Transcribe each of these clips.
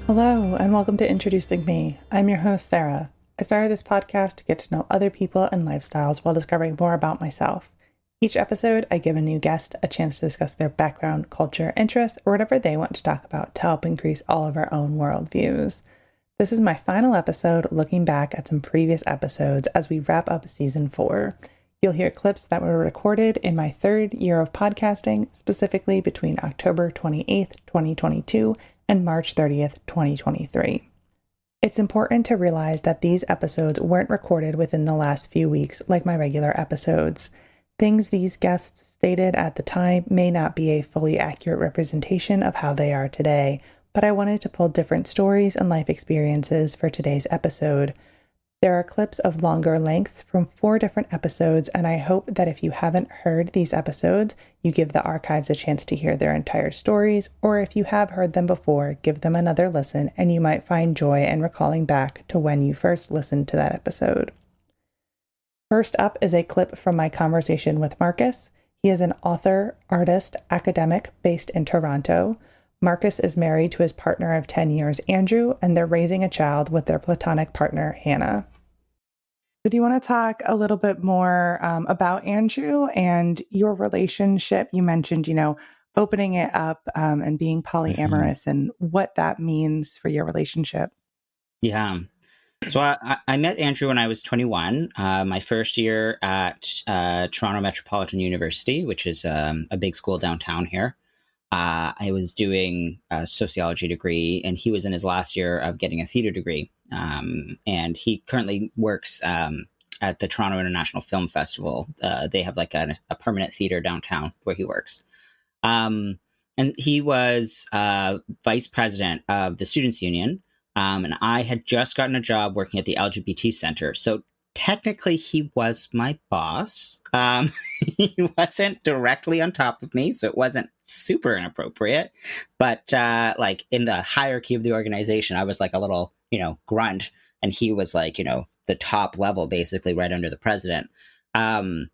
Hello, and welcome to Introducing Me. I'm your host, Sarah. I started this podcast to get to know other people and lifestyles while discovering more about myself. Each episode, I give a new guest a chance to discuss their background, culture, interests, or whatever they want to talk about to help increase all of our own worldviews. This is my final episode looking back at some previous episodes as we wrap up season 4. You'll hear clips that were recorded in my third year of podcasting, specifically between October 28th, 2022 and March 30th, 2023. It's important to realize that these episodes weren't recorded within the last few weeks like my regular episodes. Things these guests stated at the time may not be a fully accurate representation of how they are today, but I wanted to pull different stories and life experiences for today's episode. There are clips of longer lengths from 4 different episodes, and I hope that if you haven't heard these episodes, you give the archives a chance to hear their entire stories, or if you have heard them before, give them another listen, and you might find joy in recalling back to when you first listened to that episode. First up is a clip from my conversation with Marcus. He is an author, artist, academic based in Toronto. Marcus is married to his partner of 10 years, Andrew, and they're raising a child with their platonic partner, Hannah. So do you want to talk a little bit more about Andrew and your relationship? You mentioned, opening it up and being polyamorous and what that means for your relationship. Yeah. So I met Andrew when I was 21, my first year at Toronto Metropolitan University, which is a big school downtown here. I was doing a sociology degree, and he was in his last year of getting a theater degree. And he currently works at the Toronto International Film Festival. They have like a permanent theater downtown where he works. And he was vice president of the Students' Union. And I had just gotten a job working at the LGBT Center. So technically, he was my boss. He wasn't directly on top of me, so it wasn't super inappropriate. But like in the hierarchy of the organization, I was like a little, grunt, and he was like, the top level, basically right under the president. And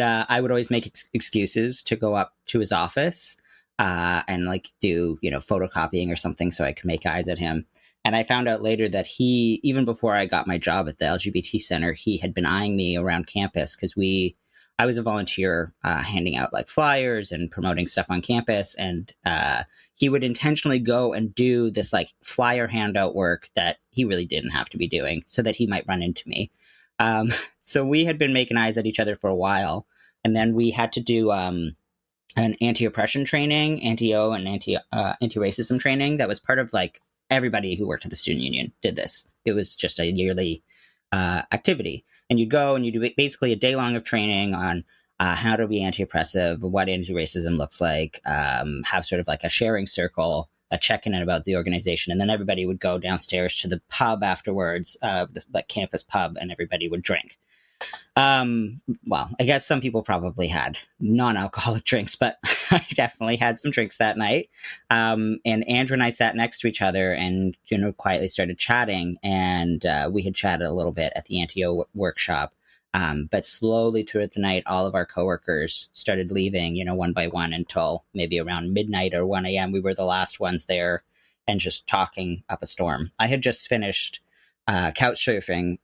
I would always make excuses to go up to his office and like do, photocopying or something so I could make eyes at him. And I found out later that he, even before I got my job at the LGBT Center, he had been eyeing me around campus because I was a volunteer handing out like flyers and promoting stuff on campus. And he would intentionally go and do this like flyer handout work that he really didn't have to be doing so that he might run into me. So we had been making eyes at each other for a while. And then we had to do an anti-oppression training, anti-O and anti-racism training that was part of like everybody who worked at the student union did this. It was just a yearly activity. And you'd go and you do basically a day long of training on how to be anti-oppressive, what anti-racism looks like, have sort of like a sharing circle, a check-in about the organization. And then everybody would go downstairs to the pub afterwards, the like campus pub, and everybody would drink. Well, I guess some people probably had non-alcoholic drinks, but I definitely had some drinks that night. And Andrew and I sat next to each other and, quietly started chatting. And we had chatted a little bit at the Antio workshop. But slowly throughout the night, all of our coworkers started leaving, one by one until maybe around midnight or 1 a.m. We were the last ones there and just talking up a storm. I had just finished couch surfing.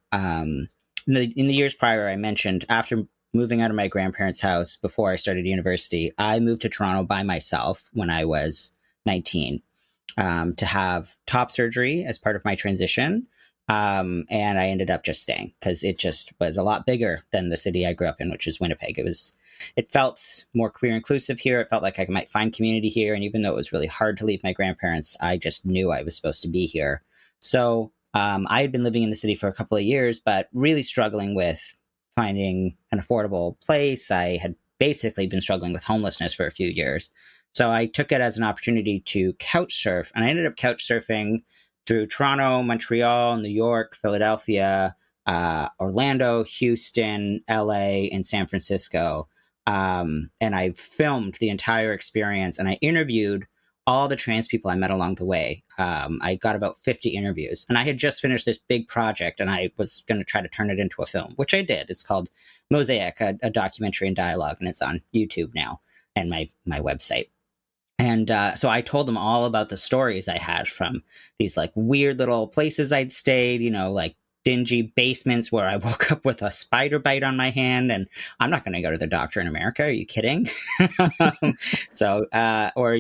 In the years prior, I mentioned after moving out of my grandparents' house before I started university, I moved to Toronto by myself when I was 19 to have top surgery as part of my transition. And I ended up just staying because it just was a lot bigger than the city I grew up in, which is Winnipeg. It felt more queer inclusive here. It felt like I might find community here. And even though it was really hard to leave my grandparents, I just knew I was supposed to be here. So I had been living in the city for a couple of years, but really struggling with finding an affordable place. I had basically been struggling with homelessness for a few years. So I took it as an opportunity to couch surf. And I ended up couch surfing through Toronto, Montreal, New York, Philadelphia, Orlando, Houston, LA, and San Francisco. And I filmed the entire experience and I interviewed all the trans people I met along the way. I got about 50 interviews, and I had just finished this big project, and I was going to try to turn it into a film, which I did. It's called Mosaic, a documentary and dialogue, and it's on YouTube now and my website. And so I told him all about the stories I had from these like weird little places I'd stayed, like dingy basements where I woke up with a spider bite on my hand. And I'm not going to go to the doctor in America. Are you kidding? So, or,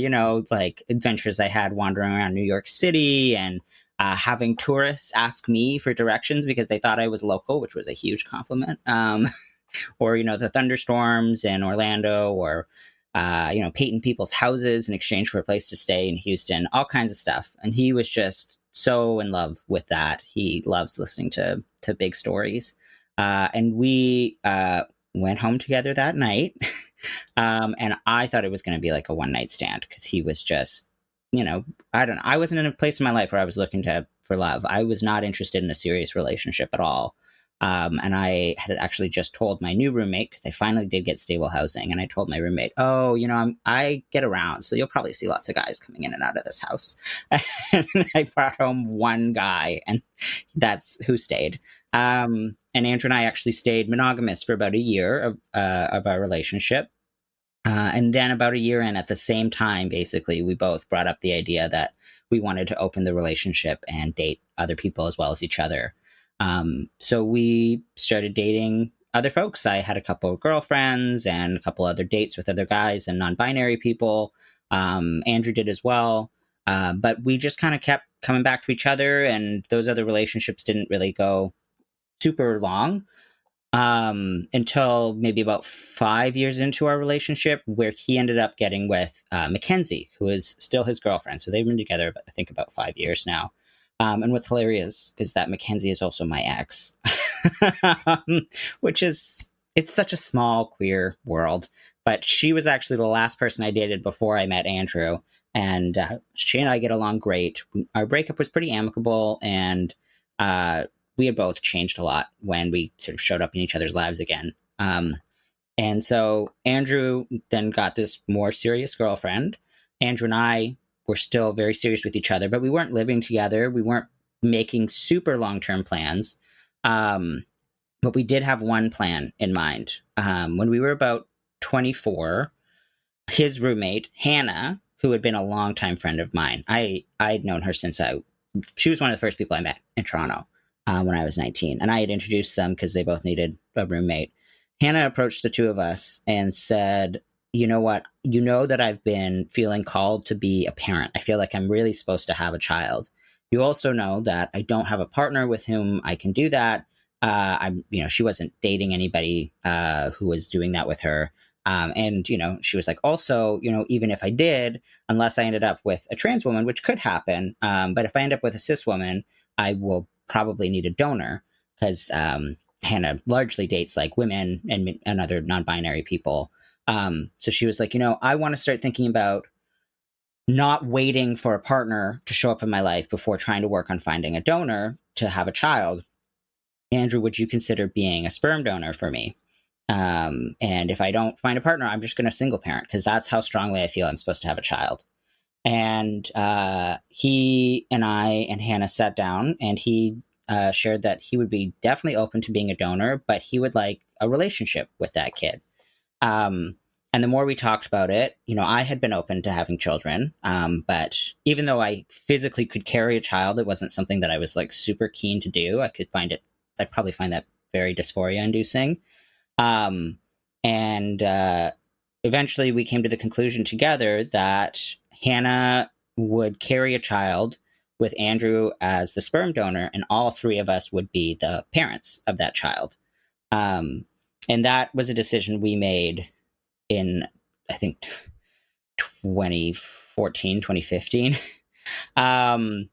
like adventures I had wandering around New York City and having tourists ask me for directions because they thought I was local, which was a huge compliment. Or, the thunderstorms in Orlando, or painting people's houses in exchange for a place to stay in Houston, all kinds of stuff. And he was just so in love with that. He loves listening to big stories. And we went home together that night. And I thought it was going to be like a one night stand because he was just, I don't know. I wasn't in a place in my life where I was looking for love. I was not interested in a serious relationship at all. And I had actually just told my new roommate, because I finally did get stable housing, and I told my roommate, oh, I get around, so you'll probably see lots of guys coming in and out of this house. And I brought home one guy, and that's who stayed. And Andrew and I actually stayed monogamous for about a year of our relationship. And then about a year in, at the same time, basically, we both brought up the idea that we wanted to open the relationship and date other people as well as each other. So we started dating other folks. I had a couple of girlfriends and a couple other dates with other guys and non-binary people. Andrew did as well. But we just kind of kept coming back to each other, and those other relationships didn't really go super long until maybe about 5 years into our relationship, where he ended up getting with Mackenzie, who is still his girlfriend. So they've been together, I think, about 5 years now. And what's hilarious is that Mackenzie is also my ex, which is, it's such a small queer world. But she was actually the last person I dated before I met Andrew. And she and I get along great. Our breakup was pretty amicable, and we had both changed a lot when we sort of showed up in each other's lives again. And so Andrew then got this more serious girlfriend. Andrew and I were still very serious with each other, but we weren't living together. We weren't making super long-term plans. But we did have one plan in mind. When we were about 24, his roommate, Hannah, who had been a longtime friend of mine, I'd known her since she was one of the first people I met in Toronto when I was 19. And I had introduced them because they both needed a roommate. Hannah approached the two of us and said, you know what? You know that I've been feeling called to be a parent. I feel like I'm really supposed to have a child. You also know that I don't have a partner with whom I can do that. She wasn't dating anybody who was doing that with her. And she was like, also, even if I did, unless I ended up with a trans woman, which could happen. But if I end up with a cis woman, I will probably need a donor, because Hannah largely dates like women and other non-binary people. So she was like, I want to start thinking about not waiting for a partner to show up in my life before trying to work on finding a donor to have a child. Andrew, would you consider being a sperm donor for me? And if I don't find a partner, I'm just going to single parent, because that's how strongly I feel I'm supposed to have a child. And he and I and Hannah sat down, and he shared that he would be definitely open to being a donor, but he would like a relationship with that kid. And the more we talked about it, I had been open to having children. But even though I physically could carry a child, it wasn't something that I was like super keen to do. I'd probably find that very dysphoria inducing. And eventually we came to the conclusion together that Hannah would carry a child with Andrew as the sperm donor, and all three of us would be the parents of that child. And that was a decision we made in, I think, 2014, 2015. And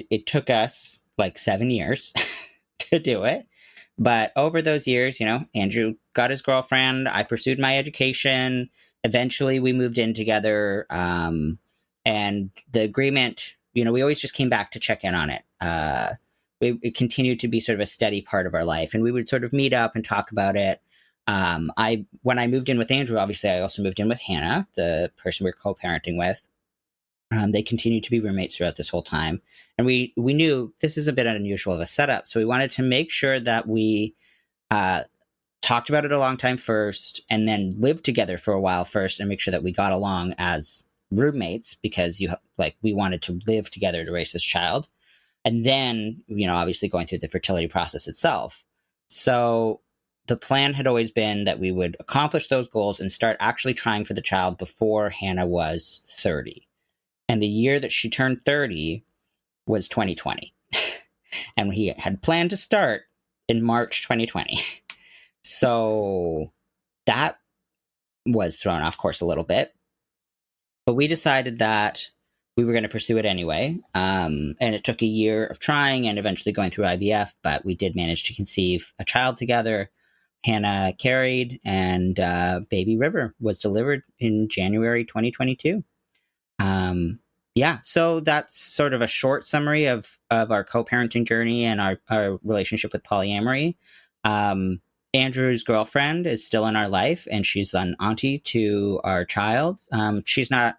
it took us like 7 years to do it. But over those years, Andrew got his girlfriend. I pursued my education. Eventually, we moved in together. And the agreement, we always just came back to check in on it. It continued to be sort of a steady part of our life. And we would sort of meet up and talk about it. When I moved in with Andrew, obviously, I also moved in with Hannah, the person we were co-parenting with. They continued to be roommates throughout this whole time. And we knew this is a bit unusual of a setup. So we wanted to make sure that we talked about it a long time first, and then lived together for a while first, and make sure that we got along as roommates because we wanted to live together to raise this child. And then, obviously going through the fertility process itself. So the plan had always been that we would accomplish those goals and start actually trying for the child before Hannah was 30. And the year that she turned 30 was 2020. And we had planned to start in March 2020. So that was thrown off course a little bit. But we decided that we were going to pursue it anyway. And it took a year of trying and eventually going through IVF, but we did manage to conceive a child together. Hannah carried, and baby River was delivered in January 2022. So that's sort of a short summary of our co-parenting journey and our relationship with polyamory. Andrew's girlfriend is still in our life, and she's an auntie to our child. She's not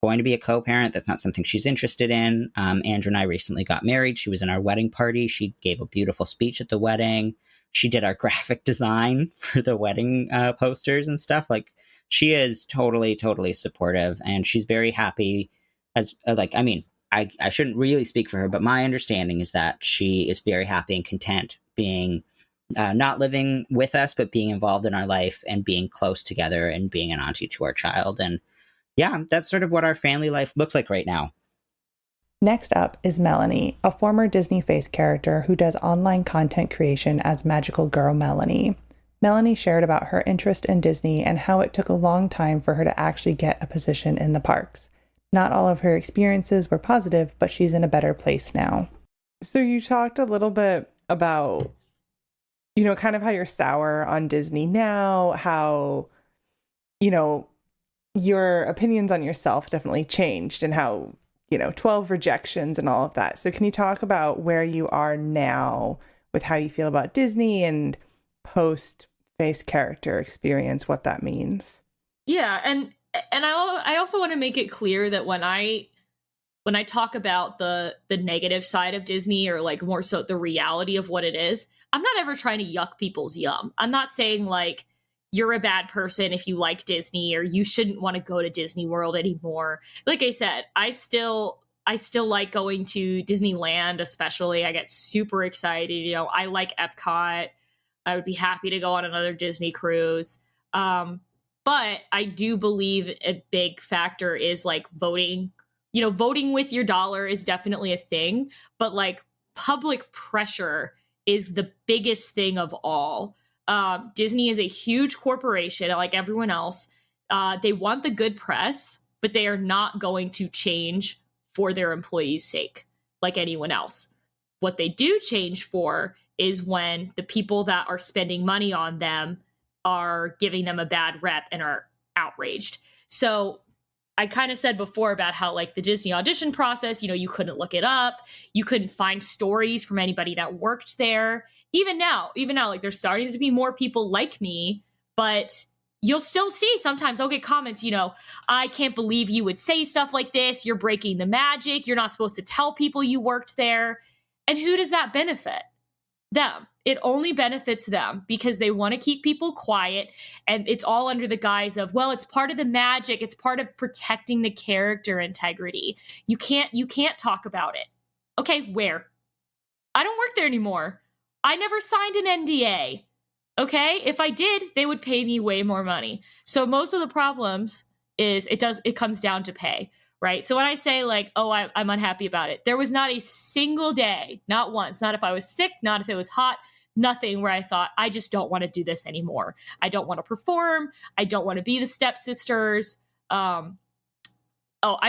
going to be a co-parent. That's not something she's interested in. Andrew and I recently got married. She was in our wedding party. She gave a beautiful speech at the wedding. She did our graphic design for the wedding posters and stuff. Like, she is totally, totally supportive, and she's very happy. I shouldn't really speak for her, but my understanding is that she is very happy and content being not living with us, but being involved in our life and being close together and being an auntie to our child. And yeah, that's sort of what our family life looks like right now. Next up is Melanie, a former Disney face character who does online content creation as Magical Girl Melanie. Melanie shared about her interest in Disney and how it took a long time for her to actually get a position in the parks. Not all of her experiences were positive, but she's in a better place now. So you talked a little bit about, kind of how you're sour on Disney now, how, your opinions on yourself definitely changed, and how, 12 rejections and all of that. So can you talk about where you are now with how you feel about Disney and post face character experience, what that means? Yeah. And I also want to make it clear that when I talk about the negative side of Disney, or like more so the reality of what it is, I'm not ever trying to yuck people's yum. I'm not saying like you're a bad person if you like Disney, or you shouldn't want to go to Disney World anymore. Like I said, I still like going to Disneyland, especially. I get super excited. I like Epcot. I would be happy to go on another Disney cruise. But I do believe a big factor is like voting. Voting with your dollar is definitely a thing, but like public pressure is the biggest thing of all. Disney is a huge corporation, like everyone else. They want the good press, but they are not going to change for their employees' sake like anyone else. What they do change for is when the people that are spending money on them are giving them a bad rep and are outraged. So I kind of said before about how like the Disney audition process, you couldn't look it up. You couldn't find stories from anybody that worked there. Even now, like there's starting to be more people like me, but you'll still see sometimes I'll get comments, I can't believe you would say stuff like this. You're breaking the magic. You're not supposed to tell people you worked there. And who does that benefit? Them. It only benefits them because they want to keep people quiet, and it's all under the guise of, well, it's part of the magic. It's part of protecting the character integrity. You can't talk about it. Okay, where? I don't work there anymore. I never signed an NDA. Okay? If I did, they would pay me way more money. So most of the problems is it comes down to pay. Right. So when I say like, oh, I'm unhappy about it, there was not a single day, not once, not if I was sick, not if it was hot, nothing where I thought, I just don't want to do this anymore. I don't want to perform. I don't want to be the stepsisters. I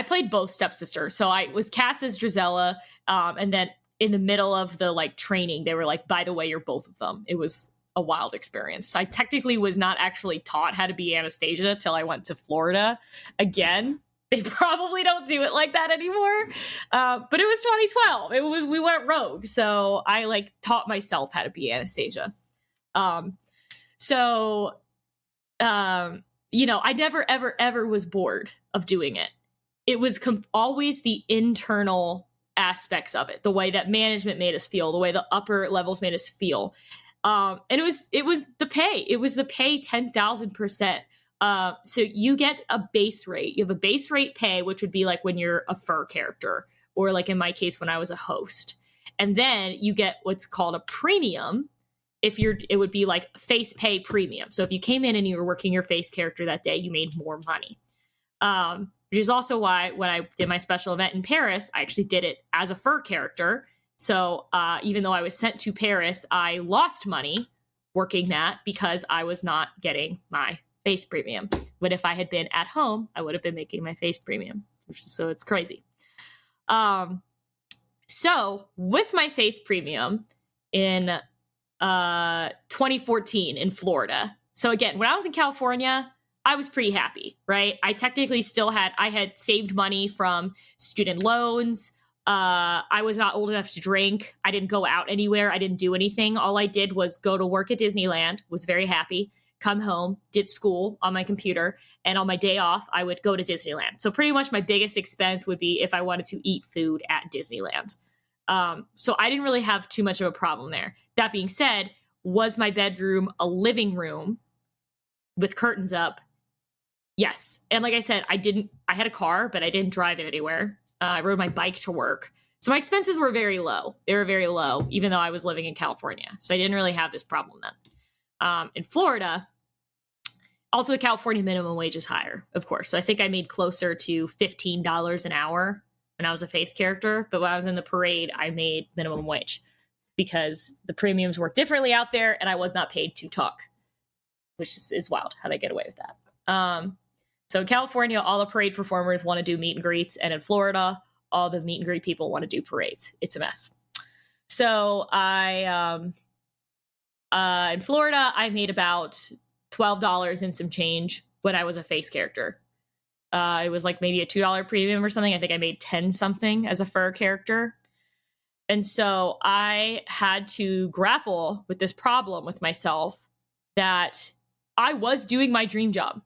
played both stepsisters. So I was cast as Drizella. And then in the middle of the like training, they were like, by the way, you're both of them. It was a wild experience. I technically was not actually taught how to be Anastasia till I went to Florida again. They probably don't do it like that anymore. But it was 2012. We went rogue. So I like taught myself how to be Anastasia. I never, ever, ever was bored of doing it. It was always the internal aspects of it, the way that management made us feel, the way the upper levels made us feel. And it was the pay. It was the pay 10,000% So you get a base rate. You have a base rate pay, which would be like when you're a fur character, or like in my case, when I was a host. And then you get what's called a premium. It would be like face pay premium. So if you came in and you were working your face character that day, you made more money. Which is also why when I did my special event in Paris, I actually did it as a fur character. So even though I was sent to Paris, I lost money working that because I was not getting my face premium. But if I had been at home, I would have been making my face premium. So it's crazy. So with my face premium in 2014 in Florida. So again, when I was in California, I was pretty happy, right? I technically I had saved money from student loans. I was not old enough to drink. I didn't go out anywhere. I didn't do anything. All I did was go to work at Disneyland, was very happy, come home, did school on my computer, and on my day off, I would go to Disneyland. So pretty much my biggest expense would be if I wanted to eat food at Disneyland. So I didn't really have too much of a problem there. That being said, was my bedroom a living room with curtains up? Yes. And like I said, I had a car, but I didn't drive it anywhere. I rode my bike to work. So my expenses were very low. They were very low, even though I was living in California. So I didn't really have this problem then. In Florida, also the California minimum wage is higher, of course. So I think I made closer to $15 an hour when I was a face character. But when I was in the parade, I made minimum wage because the premiums work differently out there and I was not paid to talk, which is wild how they get away with that. So in California, all the parade performers want to do meet and greets. And in Florida, all the meet and greet people want to do parades. It's a mess. So in Florida, I made about $12 and some change when I was a face character. It was like maybe a $2 premium or something. I think I made 10 something as a fur character. And so I had to grapple with this problem with myself that I was doing my dream job.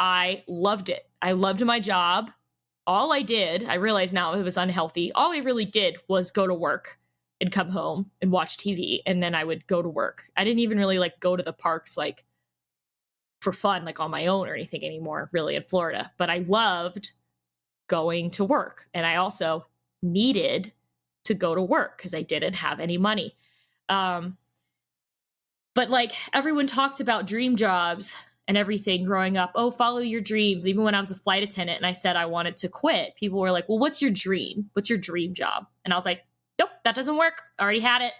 I loved it. I loved my job. All I did, I realize now it was unhealthy. All I really did was go to work and come home and watch TV. And then I would go to work. I didn't even really like go to the parks like for fun, like on my own or anything anymore, really in Florida. But I loved going to work. And I also needed to go to work because I didn't have any money. But like everyone talks about dream jobs and everything growing up. Oh, follow your dreams. Even when I was a flight attendant and I said I wanted to quit, people were like, well, what's your dream? What's your dream job? And I was like, nope, that doesn't work. I already had it.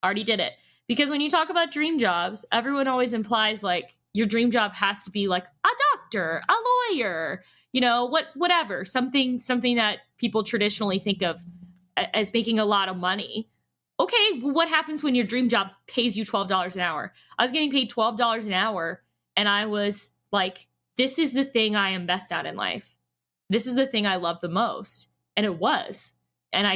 Already did it. Because when you talk about dream jobs, everyone always implies like your dream job has to be like a doctor, a lawyer, you know, whatever, something that people traditionally think of as making a lot of money. Okay, what happens when your dream job pays you $12 an hour? I was getting paid $12 an hour. And I was like, this is the thing I am best at in life. This is the thing I love the most. And it was. And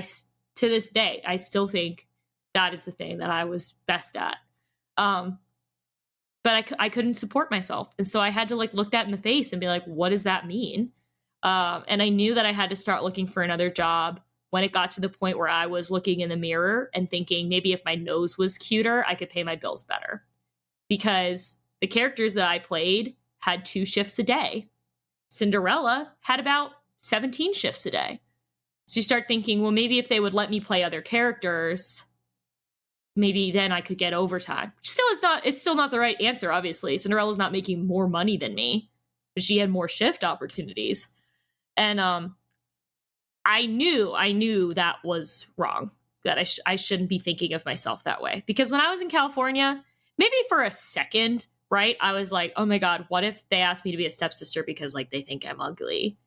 to this day, I still think that is the thing that I was best at. But I couldn't support myself. And so I had to like look that in the face and be like, what does that mean? And I knew that I had to start looking for another job when it got to the point where I was looking in the mirror and thinking maybe if my nose was cuter, I could pay my bills better. Because the characters that I played had 2 shifts a day. Cinderella had about 17 shifts a day. So you start thinking, well, maybe if they would let me play other characters, maybe then I could get overtime. Which it's still not the right answer, obviously. Cinderella's not making more money than me, but she had more shift opportunities. And I knew that was wrong, that I shouldn't be thinking of myself that way. Because when I was in California, maybe for a second, right, I was like, oh my God, what if they asked me to be a stepsister because like they think I'm ugly?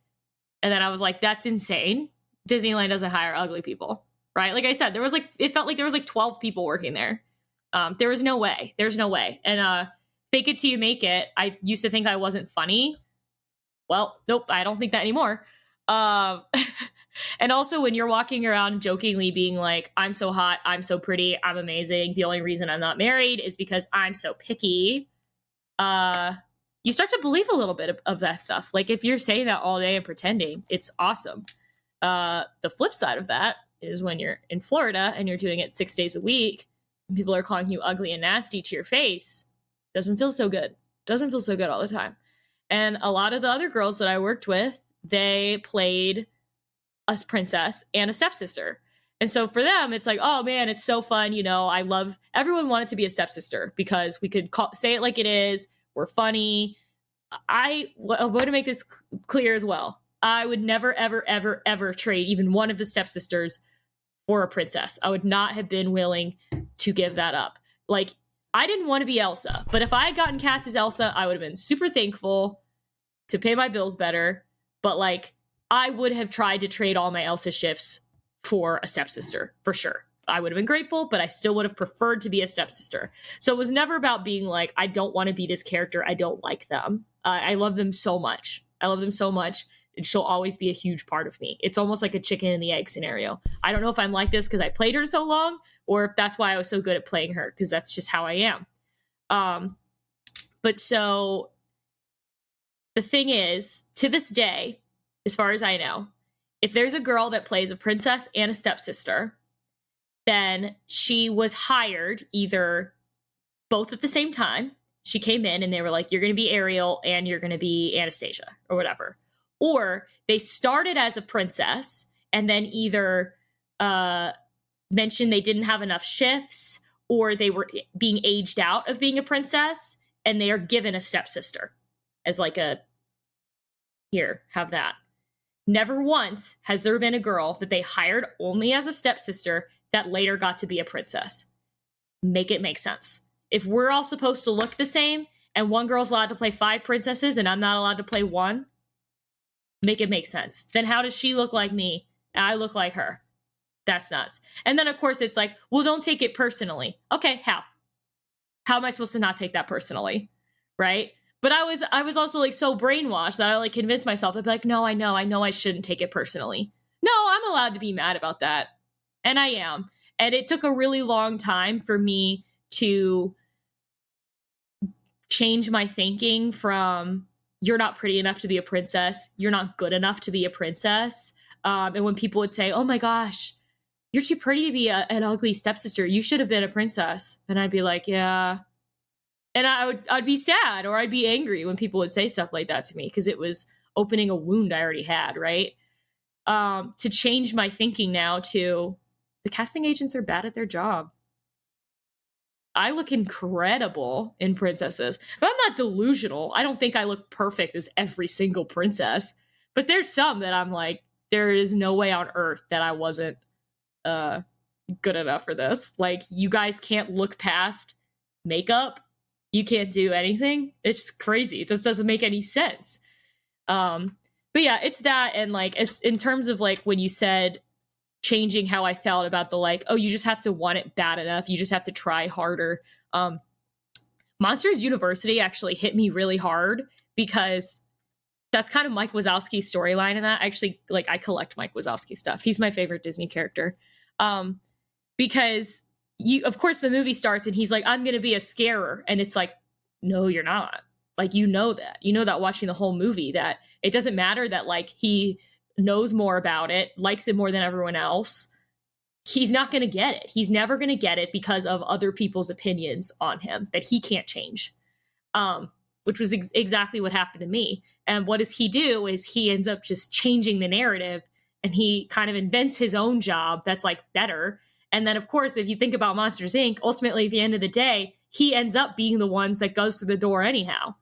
And then I was like, that's insane. Disneyland doesn't hire ugly people, right? Like I said, it felt like there was like 12 people working there. There was no way. There's no way. And fake it till you make it. I used to think I wasn't funny. Well, nope, I don't think that anymore. And also when you're walking around jokingly being like, I'm so hot, I'm so pretty, I'm amazing. The only reason I'm not married is because I'm so picky. You start to believe a little bit of that stuff. Like if you're saying that all day and pretending, it's awesome. The flip side of that is when you're in Florida and you're doing it 6 days a week and people are calling you ugly and nasty to your face, doesn't feel so good. Doesn't feel so good all the time. And a lot of the other girls that I worked with, they played a princess and a stepsister. And so for them, it's like, oh man, it's so fun. You know, I love, everyone wanted to be a stepsister because we could say it like it is. We're funny. I want to make this clear as well. I would never, ever, ever, ever trade even one of the stepsisters for a princess. I would not have been willing to give that up. Like, I didn't want to be Elsa, but if I had gotten cast as Elsa, I would have been super thankful to pay my bills better. But like, I would have tried to trade all my Elsa shifts for a stepsister, for sure. I would have been grateful, but I still would have preferred to be a stepsister. So it was never about being like, I don't want to be this character. I don't like them. I love them so much. I love them so much. And she'll always be a huge part of me. It's almost like a chicken and the egg scenario. I don't know if I'm like this because I played her so long, or if that's why I was so good at playing her, because that's just how I am. But so the thing is, to this day, as far as I know, if there's a girl that plays a princess and a stepsister, then she was hired either both at the same time. She came in and they were like, you're going to be Ariel and you're going to be Anastasia or whatever. Or they started as a princess and then either mentioned they didn't have enough shifts, or they were being aged out of being a princess and they are given a stepsister as like a, here, have that. Never once has there been a girl that they hired only as a stepsister that later got to be a princess. Make it make sense. If we're all supposed to look the same and one girl's allowed to play 5 princesses and I'm not allowed to play 1, make it make sense. Then how does she look like me and I look like her? That's nuts. And then of course it's like, well, don't take it personally. Okay, how? How am I supposed to not take that personally? Right? But I was also like so brainwashed that I like convinced myself. I'd be like, no, I know I shouldn't take it personally. No, I'm allowed to be mad about that. And I am. And it took a really long time for me to change my thinking from, you're not pretty enough to be a princess, you're not good enough to be a princess. And when people would say, oh my gosh, you're too pretty to be an ugly stepsister, you should have been a princess. And I'd be like, yeah. And I'd be sad or I'd be angry when people would say stuff like that to me, because it was opening a wound I already had, right? To change my thinking now to, the casting agents are bad at their job. I look incredible in princesses, but I'm not delusional. I don't think I look perfect as every single princess, but there's some that I'm like, there is no way on earth that I wasn't good enough for this. Like, you guys can't look past makeup. You can't do anything. It's crazy. It just doesn't make any sense. But yeah, it's that. And like, it's, in terms of like when you said changing how I felt about the like, oh, you just have to want it bad enough, you just have to try harder. Monsters University actually hit me really hard, because that's kind of Mike Wazowski's storyline in that. Actually, like, I collect Mike Wazowski stuff. He's my favorite Disney character. Because of course the movie starts and he's like, I'm gonna be a scarer, and it's like, no, you're not. Like, you know that watching the whole movie, that it doesn't matter that like he knows more about it, likes it more than everyone else. He's not going to get it. He's never going to get it because of other people's opinions on him that he can't change, which was exactly what happened to me. And what does he do is he ends up just changing the narrative, and he kind of invents his own job that's like better. And then, of course, if you think about Monsters, Inc., ultimately at the end of the day, he ends up being the ones that goes through the door anyhow.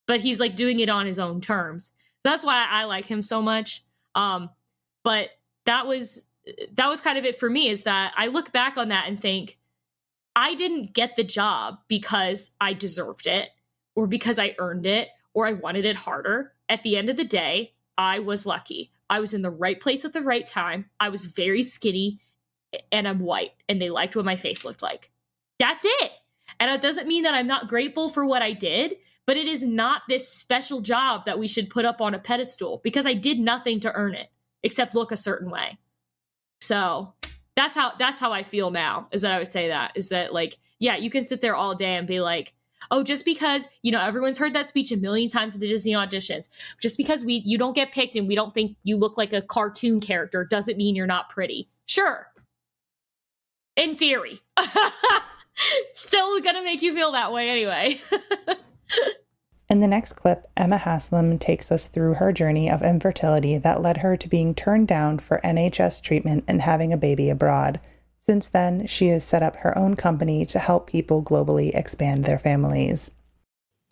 But he's like doing it on his own terms. So that's why I like him so much. But that was kind of it for me, is that I look back on that and think, I didn't get the job because I deserved it or because I earned it or I wanted it harder. At the end of the day, I was lucky. I was in the right place at the right time. I was very skinny and I'm white and they liked what my face looked like. That's it. And it doesn't mean that I'm not grateful for what I did, but it is not this special job that we should put up on a pedestal, because I did nothing to earn it except look a certain way. So that's how I feel now, is that I would say that, is that like, yeah, you can sit there all day and be like, oh, just because, you know, everyone's heard that speech a million times at the Disney auditions, just because you don't get picked and we don't think you look like a cartoon character doesn't mean you're not pretty. Sure. In theory. Still gonna make you feel that way anyway. In the next clip, Emma Haslam takes us through her journey of infertility that led her to being turned down for NHS treatment and having a baby abroad. Since then, she has set up her own company to help people globally expand their families.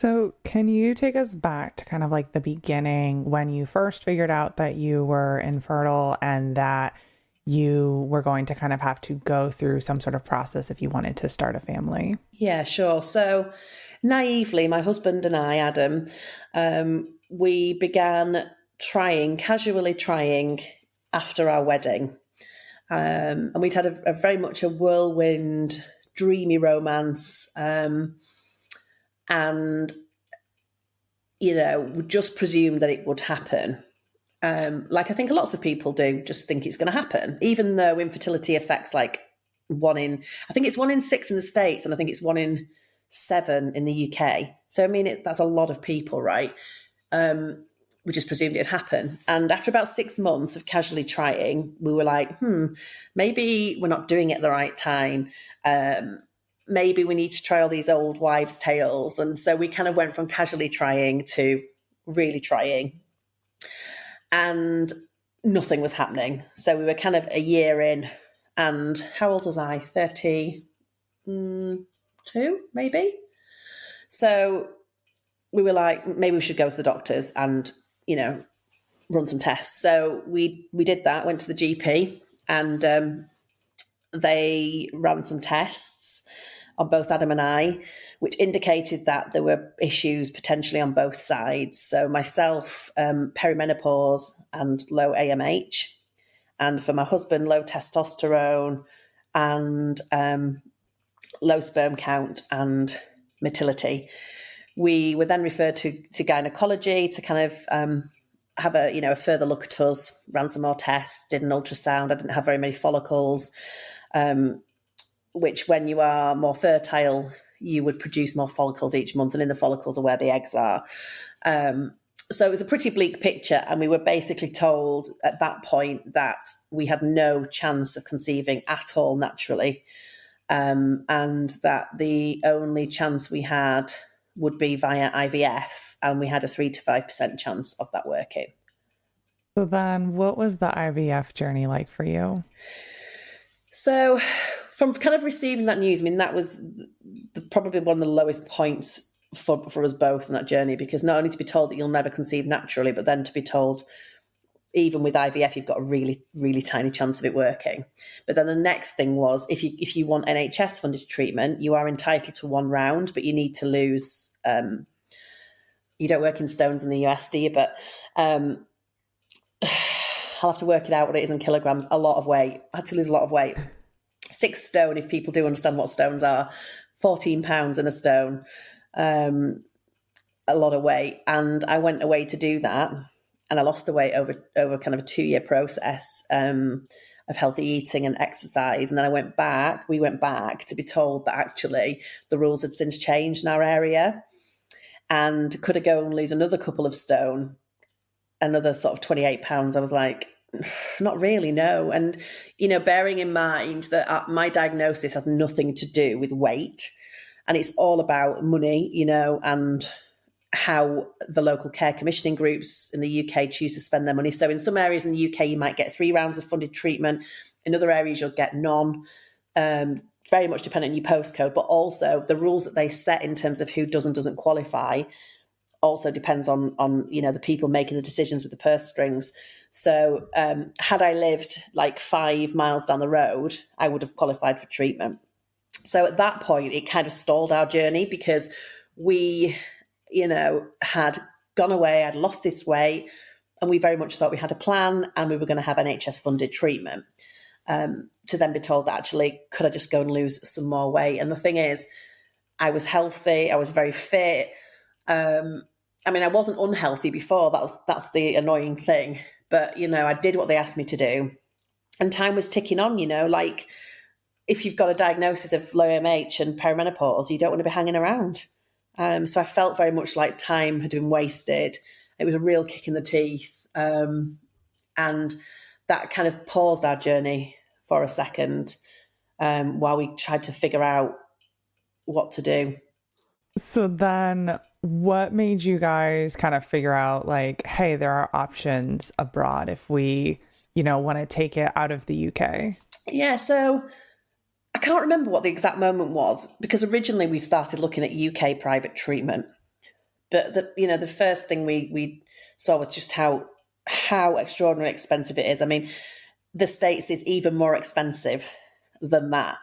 So can you take us back to kind of like the beginning when you first figured out that you were infertile and that you were going to kind of have to go through some sort of process if you wanted to start a family? Yeah, sure. So naively, my husband and I, Adam, we began casually trying after our wedding. And we'd had a very much a whirlwind, dreamy romance. And, we just presumed that it would happen. Like I think lots of people do, just think it's going to happen, even though infertility affects like I think it's 1 in 6 in the States, and I think it's 1 in 7 in the UK. So, I mean, that's a lot of people, right? We just presumed it'd happen. And after about 6 months of casually trying, we were like, maybe we're not doing it at the right time. Maybe we need to try all these old wives' tales. And so we kind of went from casually trying to really trying. And nothing was happening. So we were kind of a year in. And how old was I? 32, maybe? So we were like, maybe we should go to the doctors and, run some tests. So we did that, went to the GP, and they ran some tests on both Adam and I, which indicated that there were issues potentially on both sides. So myself, perimenopause and low AMH. And for my husband, low testosterone and low sperm count and motility. We were then referred to gynecology to kind of have a further look at us, ran some more tests, did an ultrasound. I didn't have very many follicles, which when you are more fertile, you would produce more follicles each month, and in the follicles are where the eggs are. So it was a pretty bleak picture, and we were basically told at that point that we had no chance of conceiving at all naturally, and that the only chance we had would be via IVF, and we had a 3 to 5% chance of that working. So then what was the IVF journey like for you? So from kind of receiving that news, I mean, that was probably one of the lowest points for us both in that journey, because not only to be told that you'll never conceive naturally, but then to be told even with IVF you've got a really, really tiny chance of it working. But then the next thing was, if you want NHS funded treatment, you are entitled to 1 round, but you need to lose you don't work in stones in the US, do you? But I'll have to work it out what it is in kilograms. A lot of weight. I had to lose a lot of weight. 6 stone, if people do understand what stones are. 14 pounds in a stone. A lot of weight. And I went away to do that, and I lost the weight over kind of a 2-year process of healthy eating and exercise. And then we went back to be told that actually the rules had since changed in our area, and could I go and lose another couple of stone, another sort of 28 pounds. I was like, not really, no. And, bearing in mind that my diagnosis had nothing to do with weight, and it's all about money, and how the local care commissioning groups in the UK choose to spend their money. So in some areas in the UK, you might get 3 rounds of funded treatment. In other areas, you'll get none, very much dependent on your postcode. But also the rules that they set in terms of who does and doesn't qualify also depends on the people making the decisions with the purse strings. So had I lived like 5 miles down the road, I would have qualified for treatment. So at that point, it kind of stalled our journey, because we, had gone away, I'd lost this weight, and we very much thought we had a plan and we were going to have NHS funded treatment. To then be told that actually, could I just go and lose some more weight? And the thing is, I was healthy, I was very fit. I wasn't unhealthy before. That's the annoying thing. But, I did what they asked me to do, and time was ticking on, like if you've got a diagnosis of low AMH and perimenopause, you don't want to be hanging around. So I felt very much like time had been wasted. It was a real kick in the teeth. And that kind of paused our journey for a second while we tried to figure out what to do. So then what made you guys kind of figure out like, hey, there are options abroad if we, want to take it out of the UK? Yeah, so I can't remember what the exact moment was, because originally we started looking at UK private treatment. But the first thing we saw was just how extraordinarily expensive it is. I mean, the States is even more expensive than that.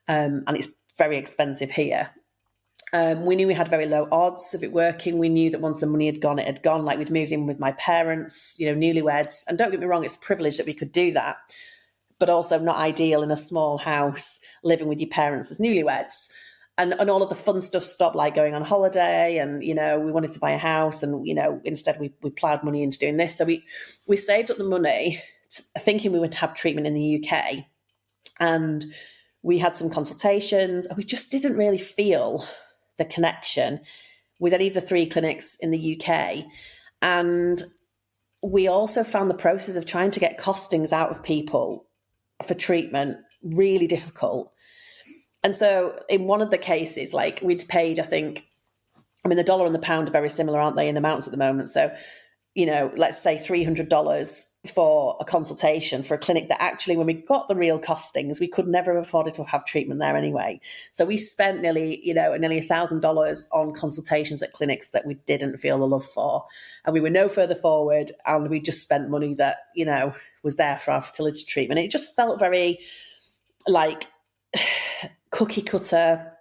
And it's very expensive here. We knew we had very low odds of it working. We knew that once the money had gone, it had gone. Like, we'd moved in with my parents, newlyweds. And don't get me wrong, it's a privilege that we could do that, but also not ideal in a small house living with your parents as newlyweds. And all of the fun stuff stopped, like going on holiday, and, we wanted to buy a house, and, instead we ploughed money into doing this. So we saved up the money thinking we would have treatment in the UK. And we had some consultations, and we just didn't really feel the connection with any of the 3 clinics in the UK. And we also found the process of trying to get costings out of people for treatment really difficult. And so in one of the cases, like, we'd paid, the dollar and the pound are very similar, aren't they, in amounts at the moment? So, let's say $300 for a consultation for a clinic that actually, when we got the real costings, we could never have afforded to have treatment there anyway. So we spent nearly $1,000 on consultations at clinics that we didn't feel the love for. And we were no further forward, and we just spent money that, was there for our fertility treatment. It just felt very like cookie cutter.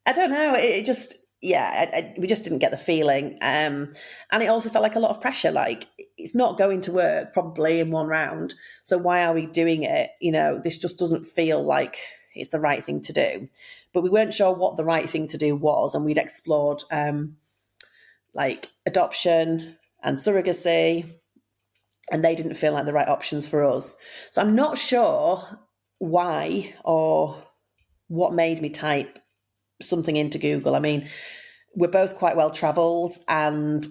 I don't know. It just, we just didn't get the feeling. And it also felt like a lot of pressure. Like, it's not going to work probably in one round. So why are we doing it? This just doesn't feel like it's the right thing to do. But we weren't sure what the right thing to do was. And we'd explored like adoption and surrogacy, and they didn't feel like the right options for us. So I'm not sure why or what made me type something into Google. I mean, we're both quite well traveled, and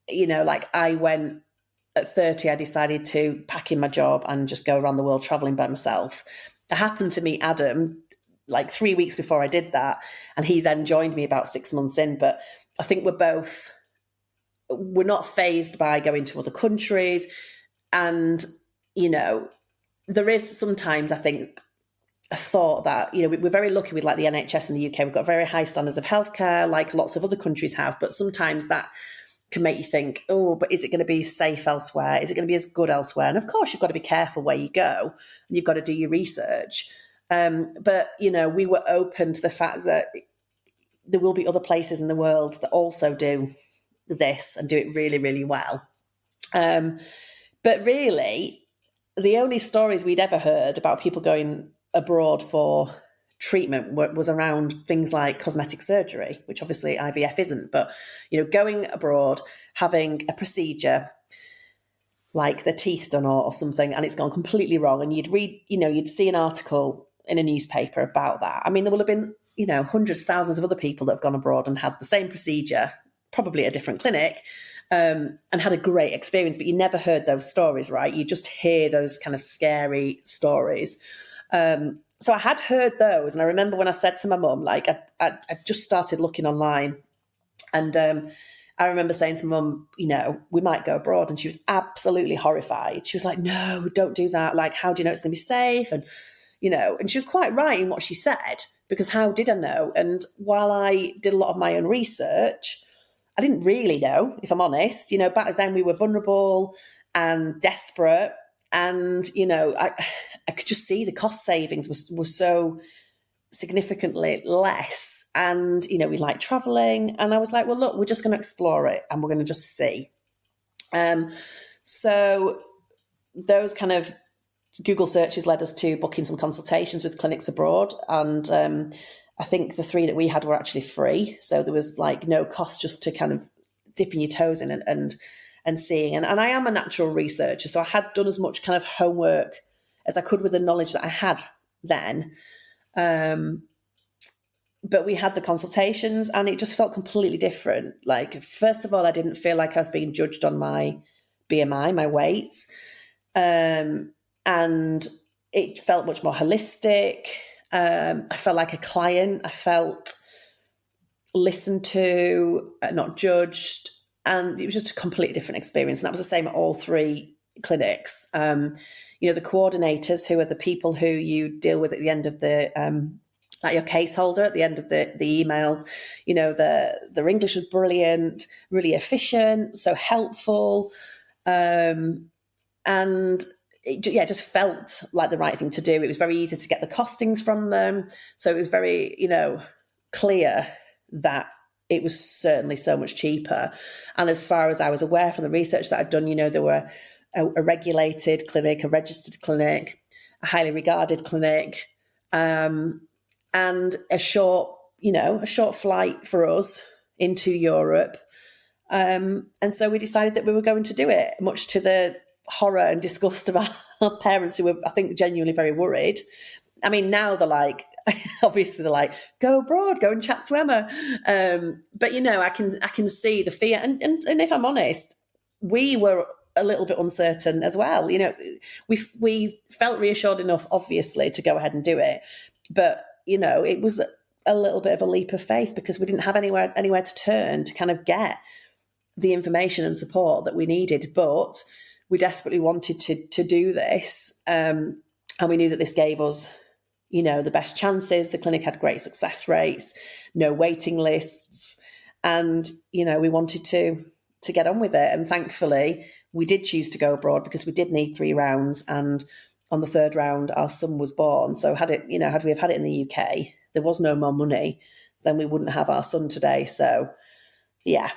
I went at 30, I decided to pack in my job and just go around the world traveling by myself. I happened to meet Adam like 3 weeks before I did that, and he then joined me about 6 months in. But I think we're not fazed by going to other countries, and there is sometimes, I think, a thought that, we're very lucky with like the NHS in the UK. We've got very high standards of healthcare, like lots of other countries have, but sometimes that can make you think, oh, but is it going to be safe elsewhere? Is it going to be as good elsewhere? And of course, you've got to be careful where you go, and you've got to do your research. But, we were open to the fact that there will be other places in the world that also do this and do it really, really well. But really, the only stories we'd ever heard about people going abroad for treatment was around things like cosmetic surgery, which obviously IVF isn't. But, going abroad, having a procedure like the teeth done or something, and it's gone completely wrong, and you'd read, you'd see an article in a newspaper about that. I mean, there will have been, hundreds, thousands of other people that have gone abroad and had the same procedure, probably at a different clinic, and had a great experience, but you never heard those stories, right? You just hear those kind of scary stories. So I had heard those, and I remember when I said to my mum, like, I just started looking online, and I remember saying to mum, we might go abroad, and she was absolutely horrified. She was like, no, don't do that. Like, how do you know it's going to be safe? And, and she was quite right in what she said, because how did I know? And while I did a lot of my own research, I didn't really know, if I'm honest. Back then we were vulnerable and desperate, and, I could just see the cost savings was so significantly less. And, we like traveling. And I was like, well, look, we're just going to explore it, and we're going to just see. So those kind of Google searches led us to booking some consultations with clinics abroad. And I think the 3 that we had were actually free. So there was like no cost, just to kind of dipping your toes in and seeing. And I am a natural researcher, so I had done as much kind of homework as I could with the knowledge that I had then. But we had the consultations, and it just felt completely different. Like, first of all, I didn't feel like I was being judged on my BMI, my weight. And it felt much more holistic. I felt like a client. I felt listened to, not judged. And it was just a completely different experience. And that was the same at all three clinics. You know, the coordinators, who are the people who you deal with at the end of the, like your case holder at the end of the emails, you know, their English was brilliant, really efficient, so helpful. And it just felt like the right thing to do. It was very easy to get the costings from them. So it was very, you know, clear that it was certainly so much cheaper. And as far as I was aware from the research that I'd done, you know, there were a regulated clinic, a registered clinic, a highly regarded clinic, and a short flight for us into Europe. And so we decided that we were going to do it, much to the horror and disgust of our parents, who were, I think, genuinely very worried. I mean, now they're like, obviously they're like, go abroad, go and chat to Emma. But, you know, I can see the fear. And if I'm honest, we were a little bit uncertain as well. You know, we felt reassured enough, obviously, to go ahead and do it. But, you know, it was a little bit of a leap of faith, because we didn't have anywhere to turn to kind of get the information and support that we needed. But we desperately wanted to do this. And we knew that this gave us, you know, the best chances. The clinic had great success rates, no waiting lists. And, you know, we wanted to get on with it. And thankfully, we did choose to go abroad, because we did need 3 rounds. And on the 3rd round, our son was born. So had we have had it in the UK, there was no more money, then we wouldn't have our son today. So, yeah.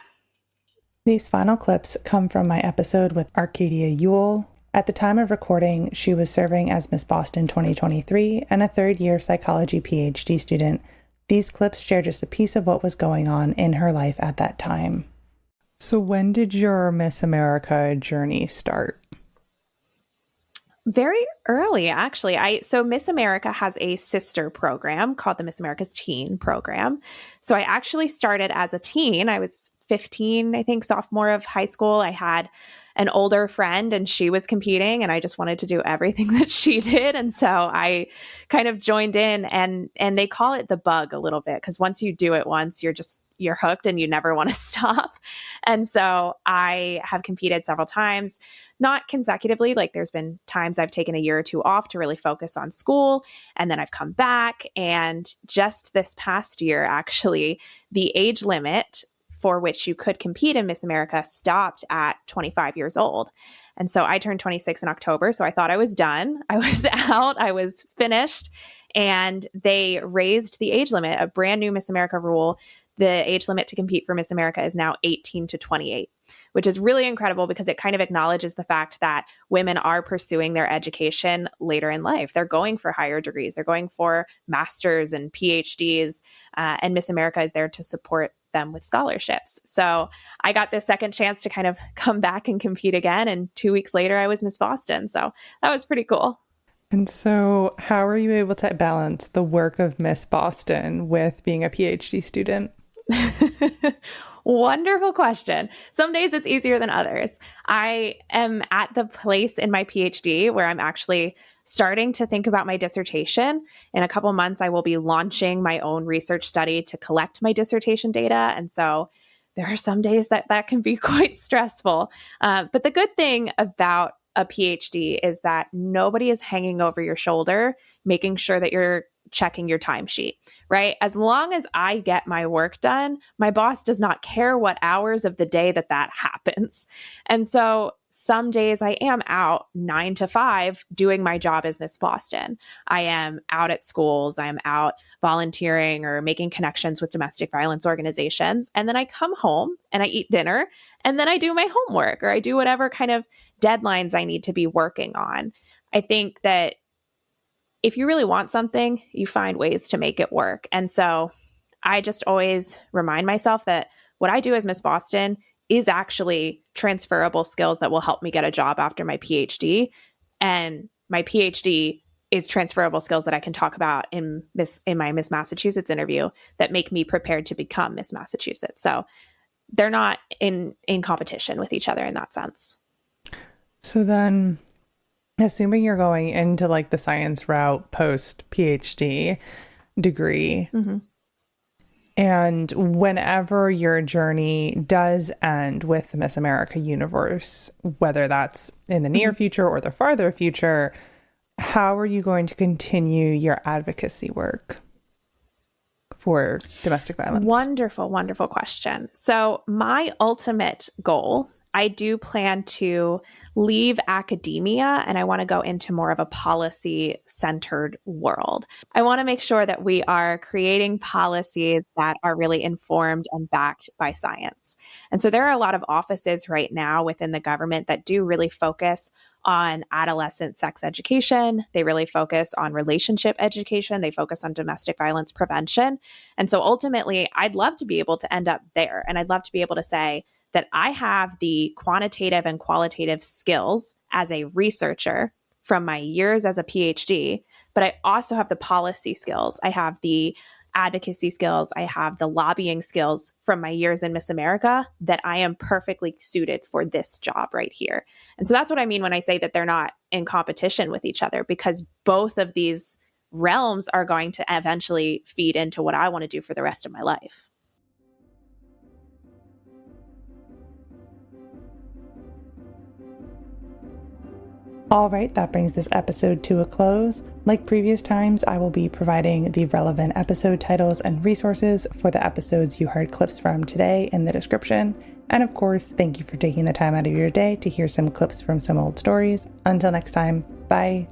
These final clips come from my episode with Arcadia Ewell. At the time of recording, she was serving as Miss Boston 2023 and a 3rd-year psychology PhD student. These clips share just a piece of what was going on in her life at that time. So when did your Miss America journey start? Very early, actually. So Miss America has a sister program called the Miss America's Teen Program. So I actually started as a teen. I was 15, I think, sophomore of high school. I had an older friend and she was competing, and I just wanted to do everything that she did. And so I kind of joined in, and they call it the bug a little bit, because once you do it once, you're hooked and you never want to stop. And so I have competed several times, not consecutively. Like, there's been times I've taken a year or 2 off to really focus on school, and then I've come back. And just this past year, actually, the age limit for which you could compete in Miss America stopped at 25 years old. And so I turned 26 in October. So I thought I was done. I was out. I was finished. And they raised the age limit, a brand new Miss America rule. The age limit to compete for Miss America is now 18 to 28, which is really incredible, because it kind of acknowledges the fact that women are pursuing their education later in life. They're going for higher degrees. They're going for masters and PhDs, and Miss America is there to support them with scholarships. So I got this second chance to kind of come back and compete again. And 2 weeks later, I was Miss Boston. So that was pretty cool. And so how are you able to balance the work of Miss Boston with being a PhD student? Wonderful question. Some days it's easier than others. I am at the place in my PhD where I'm actually starting to think about my dissertation. In a couple months, I will be launching my own research study to collect my dissertation data. And so there are some days that can be quite stressful. But the good thing about a PhD is that nobody is hanging over your shoulder, making sure that you're checking your timesheet, right? As long as I get my work done, my boss does not care what hours of the day that happens. And so some days I am out 9 to 5 doing my job as Miss Boston. I am out at schools. I am out volunteering or making connections with domestic violence organizations. And then I come home and I eat dinner, and then I do my homework, or I do whatever kind of deadlines I need to be working on. I think that if you really want something, you find ways to make it work. And so I just always remind myself that what I do as Miss Boston is actually transferable skills that will help me get a job after my PhD. And my PhD is transferable skills that I can talk about in my Miss Massachusetts interview that make me prepared to become Miss Massachusetts. So they're not in competition with each other in that sense. So then, assuming you're going into like the science route post PhD degree, And whenever your journey does end with the Miss America universe, whether that's in the near future or the farther future, how are you going to continue your advocacy work for domestic violence? Wonderful, wonderful question. So my ultimate goal, I do plan to leave academia and I want to go into more of a policy-centered world. I want to make sure that we are creating policies that are really informed and backed by science. And so there are a lot of offices right now within the government that do really focus on adolescent sex education. They really focus on relationship education. They focus on domestic violence prevention. And so ultimately, I'd love to be able to end up there. And I'd love to be able to say that I have the quantitative and qualitative skills as a researcher from my years as a PhD, but I also have the policy skills. I have the advocacy skills. I have the lobbying skills from my years in Miss America that I am perfectly suited for this job right here. And so that's what I mean when I say that they're not in competition with each other, because both of these realms are going to eventually feed into what I want to do for the rest of my life. All right, that brings this episode to a close. Like previous times, I will be providing the relevant episode titles and resources for the episodes you heard clips from today in the description. And of course, thank you for taking the time out of your day to hear some clips from some old stories. Until next time, bye.